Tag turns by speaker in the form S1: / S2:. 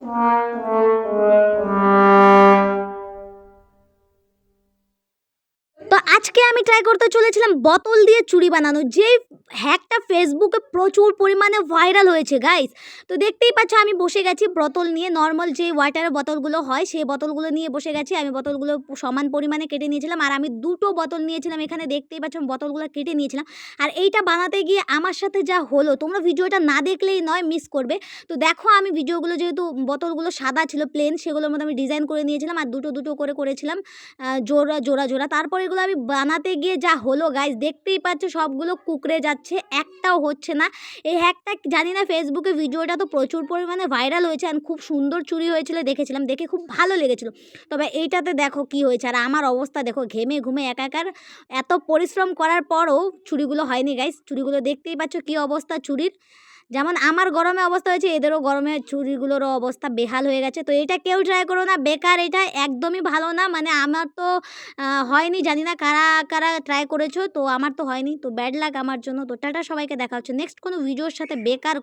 S1: তো আজকে আমি ট্রাই করতে চলেছিলাম বোতল দিয়ে চুড়ি বানানো, যে হ্যাকটা ফেসবুকে প্রচুর পরিমাণে ভাইরাল হয়েছে গাইস। তো দেখতেই পাচ্ছ আমি বসে গেছি বোতল নিয়ে, নর্মাল যে ওয়াটারের বোতলগুলো হয় সেই বোতলগুলো নিয়ে বসে গেছি। আমি বোতলগুলো সমান পরিমাণে কেটে নিয়েছিলাম, আর আমি দুটো বোতল নিয়েছিলাম, এখানে দেখতেই পাচ্ছ আমি বোতলগুলো কেটে নিয়েছিলাম। আর এইটা বানাতে গিয়ে আমার সাথে যা হলো, তোমরা ভিডিওটা না দেখলেই নয়, মিস করবে। তো দেখো আমি ভিডিওগুলো, যেহেতু বোতলগুলো সাদা ছিল প্লেন, সেগুলোর মধ্যে আমি ডিজাইন করে নিয়েছিলাম আর দুটো দুটো করে করেছিলাম জোড়া জোড়া জোড়া। তারপর এগুলো আমি বানাতে গিয়ে যা হলো গাইস, দেখতেই পাচ্ছ সবগুলো কুঁকড়ে যাচ্ছে, একটাও হচ্ছে না। এই হ্যাকটা জানি না, ফেসবুকে ভিডিওটা তো প্রচুর পরিমাণে ভাইরাল হয়েছে, আর খুব সুন্দর চুড়ি হয়েছিল, দেখেছিলাম, দেখে খুব ভালো লেগেছিল। তবে এইটাতে দেখো কি হয়েছে, আর আমার অবস্থা দেখো, ঘেমে ঘুমে একাকার। এত পরিশ্রম করার পরও চুড়িগুলো হয়নি গাইস। চুড়িগুলো দেখতেই পাচ্ছ কি অবস্থা চুড়ির। যেমন আমার গরমে অবস্থা হয়েছে, এদেরও গরমে চুড়িগুলোরও অবস্থা বেহাল হয়ে গেছে। তো এটা কেউ ট্রাই করো না, বেকার, এটা একদমই ভালো না। মানে আমার তো হয়নি, জানি না কারা কারা ট্রাই করেছো, তো আমার তো হয়নি, তো ব্যাড লাক আমার জন্য। তো টাটা, সবাইকে দেখা হচ্ছে নেক্সট কোনো ভিডিওর সাথে। বেকার